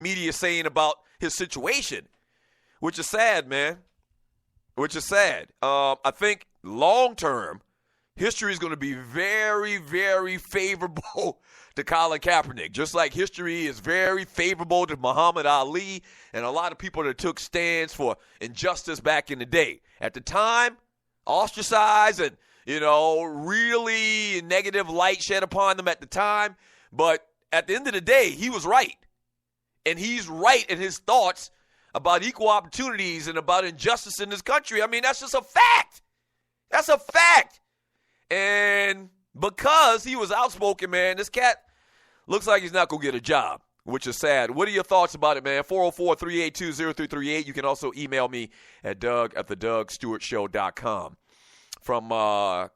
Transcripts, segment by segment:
media is saying about his situation, which is sad, man, which is sad. I think long-term, history is going to be very, very favorable to Colin Kaepernick, just like history is very favorable to Muhammad Ali and a lot of people that took stands for injustice back in the day. At the time, ostracized and, really negative light shed upon them at the time. But at the end of the day, he was right. And he's right in his thoughts about equal opportunities and about injustice in this country. I mean, that's just a fact. That's a fact. And because he was outspoken, man, this cat looks like he's not going to get a job, which is sad. What are your thoughts about it, man? 404-382-0338. You can also email me at doug@thedougstewartshow.com. From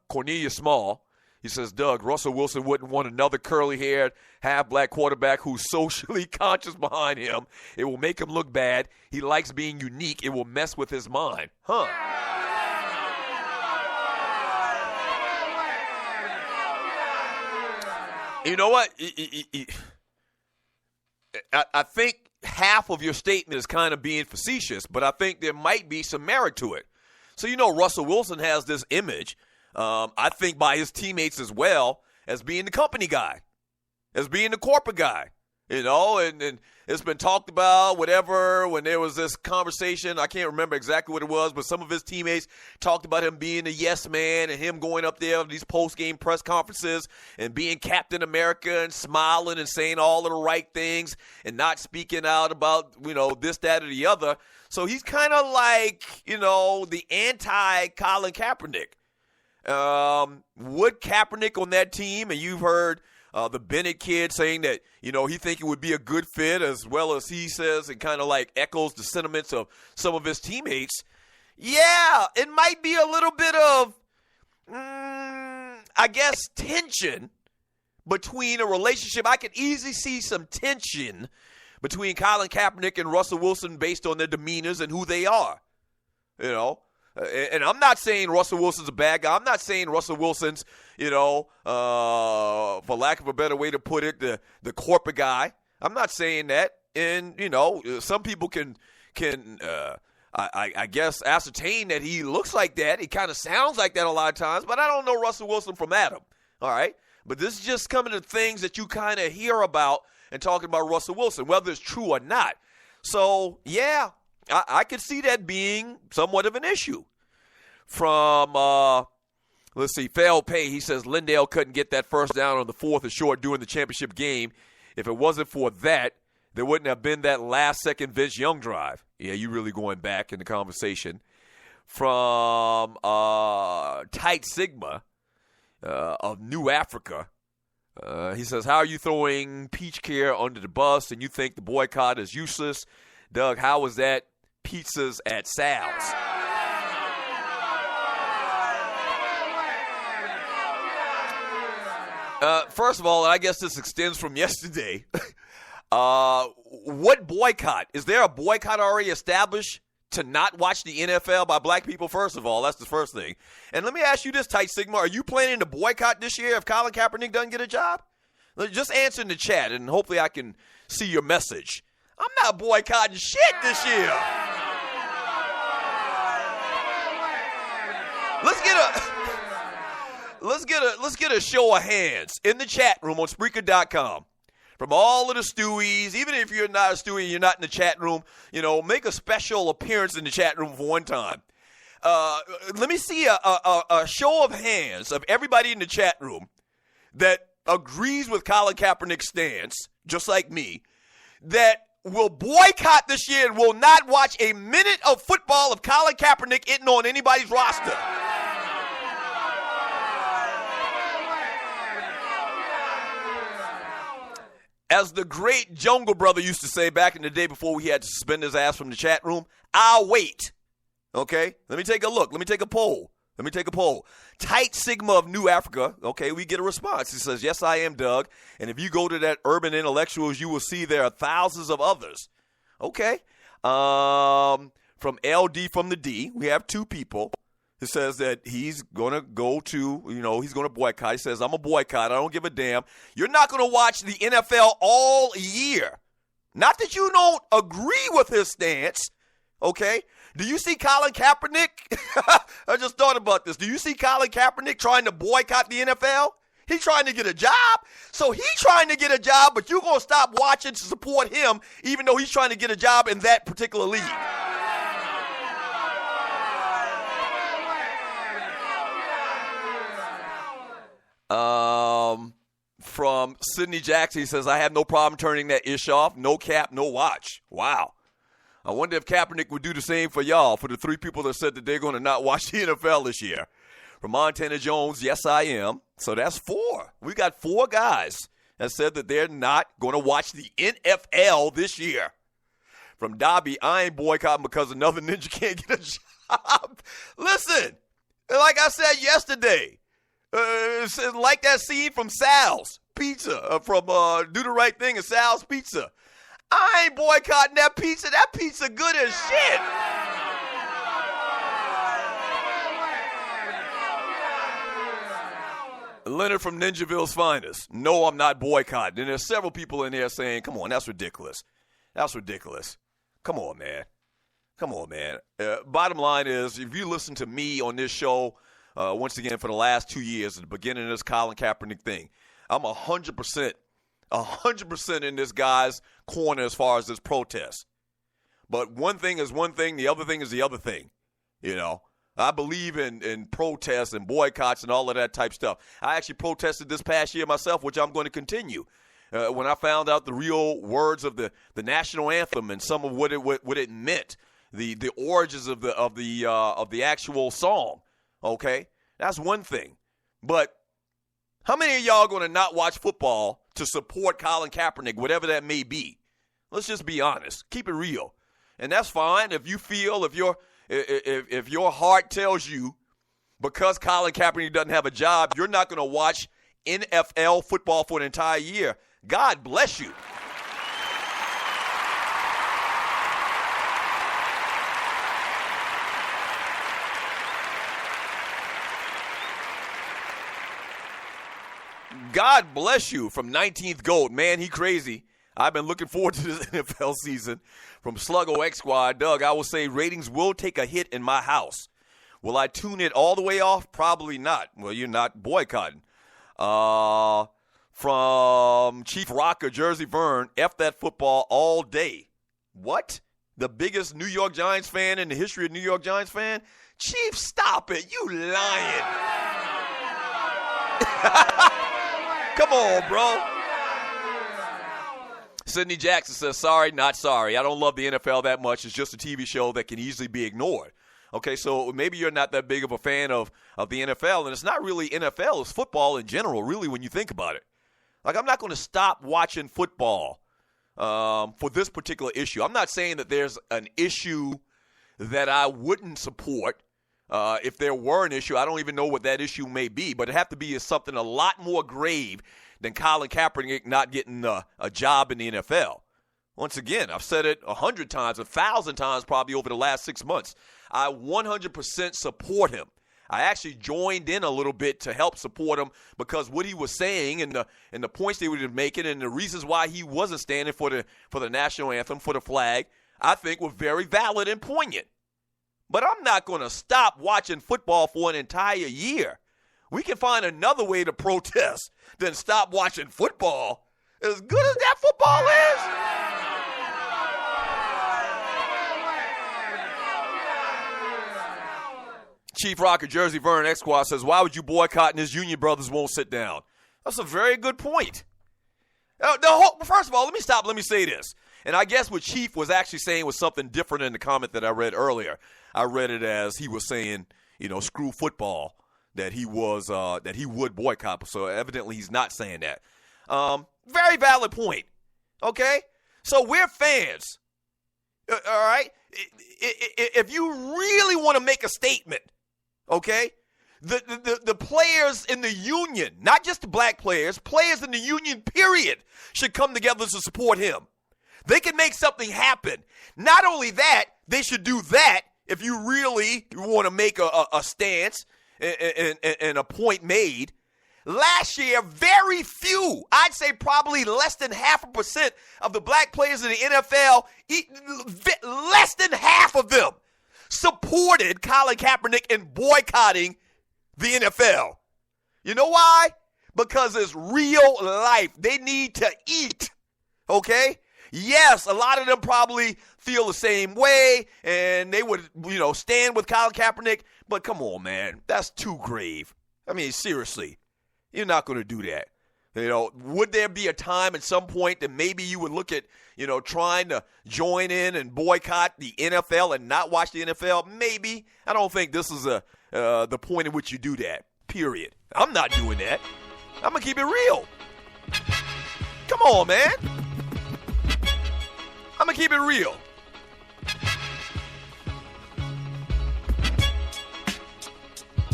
Cornelius Small, he says, Doug, Russell Wilson wouldn't want another curly-haired, half-black quarterback who's socially conscious behind him. It will make him look bad. He likes being unique. It will mess with his mind. Huh. You know what? I think half of your statement is kind of being facetious, but I think there might be some merit to it. So, Russell Wilson has this image, I think by his teammates as well, as being the company guy, as being the corporate guy, and it's been talked about, whatever, when there was this conversation, I can't remember exactly what it was, but some of his teammates talked about him being a yes man and him going up there on these post-game press conferences and being Captain America and smiling and saying all of the right things and not speaking out about, this, that, or the other. So he's kind of like, the anti-Colin Kaepernick. Would Kaepernick on that team, and you've heard the Bennett kid saying that, he think it would be a good fit, as well as he says and kind of like echoes the sentiments of some of his teammates. Yeah, it might be a little bit of, tension between a relationship. I could easily see some tension between Colin Kaepernick and Russell Wilson based on their demeanors and who they are, And I'm not saying Russell Wilson's a bad guy. I'm not saying Russell Wilson's, for lack of a better way to put it, the corporate guy. I'm not saying that. And, some people can I guess, ascertain that he looks like that. He kind of sounds like that a lot of times. But I don't know Russell Wilson from Adam, all right? But this is just coming to things that you kind of hear about and talking about Russell Wilson, whether it's true or not. So, yeah, I could see that being somewhat of an issue. From, Fail Pay, he says Lindale couldn't get that first down on the fourth and short during the championship game. If it wasn't for that, there wouldn't have been that last-second Vince Young drive. Yeah, you really going back in the conversation. From Tight Sigma of New Africa, he says, how are you throwing Peach Care under the bus and you think the boycott is useless? Doug, how was that pizzas at Sal's? First of all, I guess this extends from yesterday. What boycott? Is there a boycott already established to not watch the NFL by black people? First of all, that's the first thing. And let me ask you this, Tight Sigma. Are you planning to boycott this year if Colin Kaepernick doesn't get a job? Just answer in the chat, and hopefully I can see your message. I'm not boycotting shit this year. Let's get a show of hands in the chat room on Spreaker.com. From all of the Stewies, even if you're not a Stewie and you're not in the chat room, make a special appearance in the chat room for one time. Let me see a show of hands of everybody in the chat room that agrees with Colin Kaepernick's stance, just like me, that will boycott this year and will not watch a minute of football if Colin Kaepernick isn't on anybody's roster. As the great Jungle Brother used to say back in the day before we had to suspend his ass from the chat room, I'll wait. Okay? Let me take a look. Let me take a poll. Tight Sigma of New Africa. Okay, we get a response. He says, yes, I am, Doug. And if you go to that Urban Intellectuals, you will see there are thousands of others. Okay. From LD from the D, we have two people. It says that he's going to go to, he's going to boycott. He says, I'm a boycott. I don't give a damn. You're not going to watch the NFL all year. Not that you don't agree with his stance, okay? Do you see Colin Kaepernick? I just thought about this. Do you see Colin Kaepernick trying to boycott the NFL? He's trying to get a job. So he's trying to get a job, but you're going to stop watching to support him, even though he's trying to get a job in that particular league. From Sidney Jackson, he says, I have no problem turning that ish off. No cap, no watch. Wow. I wonder if Kaepernick would do the same for y'all, for the three people that said that they're going to not watch the NFL this year. From Montana Jones, yes, I am. So that's 4. We got 4 guys that said that they're not going to watch the NFL this year. From Dobby, I ain't boycotting because another ninja can't get a job. Listen, like I said yesterday, it's like that scene from Sal's Pizza, from Do the Right Thing and Sal's Pizza. I ain't boycotting that pizza. That pizza good as shit. Leonard from Ninjaville's Finest. No, I'm not boycotting. And there's several people in there saying, come on, that's ridiculous. That's ridiculous. Come on, man. Come on, man. Bottom line is, if you listen to me on this show, once again, for the last 2 years, at the beginning of this Colin Kaepernick thing, I'm 100% in this guy's corner as far as this protest. But one thing is one thing, the other thing is the other thing. You know, I believe in protests and boycotts and all of that type stuff. I actually protested this past year myself, which I'm going to continue. When I found out the real words of the national anthem and some of what it meant, the origins of the actual song. Okay, that's one thing. But how many of y'all going to not watch football to support Colin Kaepernick, whatever that may be? Let's just be honest. Keep it real. And that's fine if you feel, if your heart tells you because Colin Kaepernick doesn't have a job, you're not going to watch NFL football for an entire year. God bless you. God bless you. From 19th Goat. Man, he crazy. I've been looking forward to this NFL season. From Sluggo X Squad. Doug, I will say ratings will take a hit in my house. Will I tune it all the way off? Probably not. Well, you're not boycotting. From Chief Rocker, Jersey Vern, F that football all day. What? The biggest New York Giants fan in the history of New York Giants fan? Chief, stop it. You lying. Come on, bro. Sidney Jackson says, sorry, not sorry. I don't love the NFL that much. It's just a TV show that can easily be ignored. Okay, so maybe you're not that big of a fan of the NFL, and it's not really NFL. It's football in general, really, when you think about it. Like, I'm not going to stop watching football for this particular issue. I'm not saying that there's an issue that I wouldn't support. If there were an issue, I don't even know what that issue may be, but it'd have to be something a lot more grave than Colin Kaepernick not getting a job in the NFL. Once again, I've said it 100 times, 1,000 times probably over the last 6 months. I 100% support him. I actually joined in a little bit to help support him because what he was saying and the points they were making and the reasons why he wasn't standing for the national anthem, for the flag, I think were very valid and poignant. But I'm not going to stop watching football for an entire year. We can find another way to protest than stop watching football. As good as that football is. Chief Rocker, Jersey Vern, X-Squad says, why would you boycott and his union brothers won't sit down? That's a very good point. First of all, let me say this. And I guess what Chief was actually saying was something different in the comment that I read earlier. I read it as he was saying, screw football, that he would boycott. So evidently he's not saying that. Very valid point. Okay? So we're fans. All right? If you really want to make a statement, okay, the players in the union, not just the black players in the union, period, should come together to support him. They can make something happen. Not only that, they should do that if you really want to make a stance and a point made. Last year, very few, I'd say probably less than 0.5% of the black players in the NFL, less than half of them supported Colin Kaepernick in boycotting the NFL. You know why? Because it's real life. They need to eat, okay? Yes, a lot of them probably feel the same way, and they would, stand with Colin Kaepernick, but come on, man. That's too grave. I mean, seriously. You're not going to do that. Would there be a time at some point that maybe you would look at, trying to join in and boycott the NFL and not watch the NFL? Maybe. I don't think this is the point in which you do that, period. I'm not doing that. I'm going to keep it real. Come on, man. I'm going to keep it real.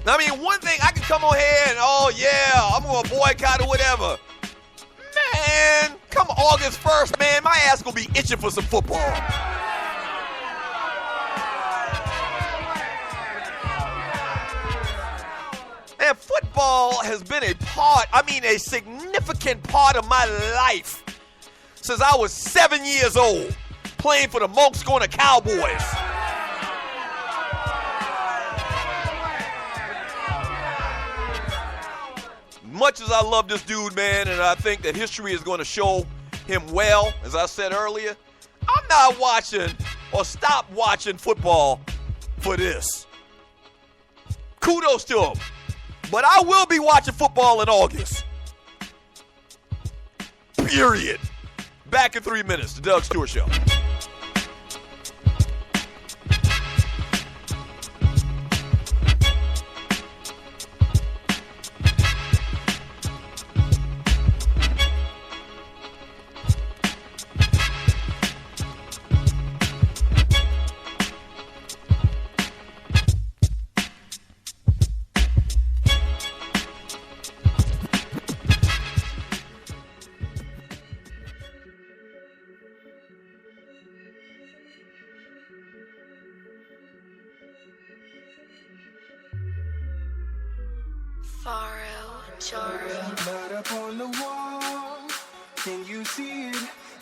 I mean, one thing, I can come on here and, I'm going to boycott or whatever. Man, come August 1st, man, my ass going to be itching for some football. And football has been a significant part of my life since I was 7 years old, playing for the Monks Corner Cowboys. Much as I love this dude, man, and I think that history is going to show him well, as I said earlier, I'm not watching or stop watching football for this. Kudos to him. But I will be watching football in August. Period. Back in 3 minutes. The Doug Stewart Show. Blood up on the wall, can you see it?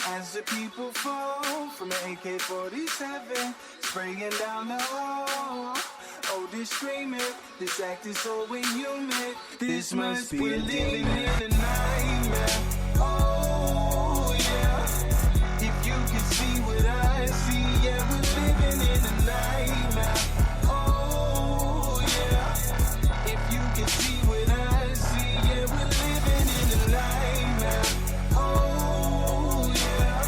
As the people fall from an AK-47, spraying down the hall. Oh, this screaming, this act is so inhuman. This must be living in a nightmare. Oh, yeah. If you can see what I see, yeah, we're living in a nightmare. Oh, yeah. If you can see what I see, yeah, we're living in a nightmare. Oh, yeah.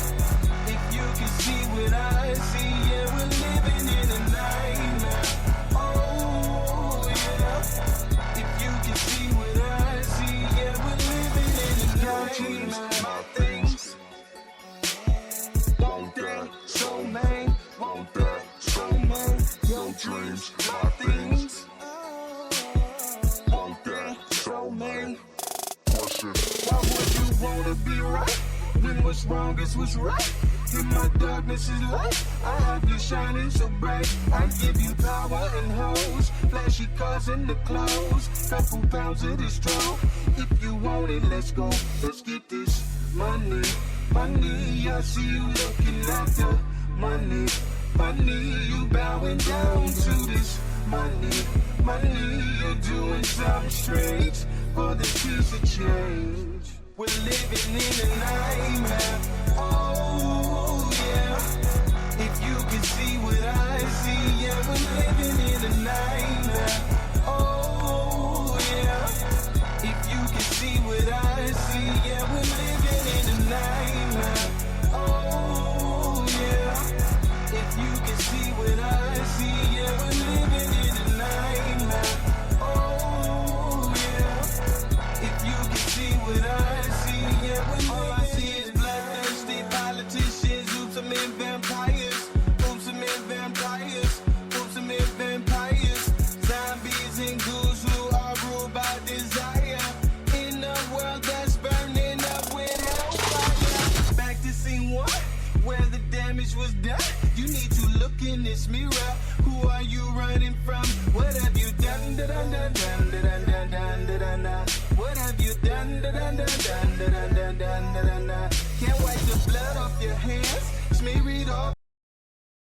If you can see what I see, yeah, we're living in a nightmare. Oh, yeah. If you can see what I see, yeah, we're living in a nightmare. My things won't die, so man, won't die, so man. Your dreams, my things won't die, so man. Why would you wanna be right when what's wrong is what's right? In my darkness is light, I have you shining so bright. I give you power and hoes, flashy cars and the clothes, couple pounds of this drone. If you want it, let's go, let's get this money. Money, I see you looking at the money. Money, you bowing down to this money. Money, you're doing something strange for the piece of change. We're living in a nightmare. Oh, yeah. If you can see what I see, yeah, we're living in a nightmare. Oh, yeah. If you can see what I see, yeah, we're living in a nightmare. Oh, yeah. If you can see what I see, yeah, we're living in a nightmare. Oh, yeah. If you can see what I see, yeah, all I see is bloodthirsty politicians, ultimate vampires, ultimate vampires, ultimate vampires, zombies and ghouls who are ruled by desire, in a world that's burning up with hellfire. Back to scene one, where the damage damage was done. You need to look in this mirror. Who are you running from? What have you done? What have you done? Can't wipe the blood off your hands. Smear it off.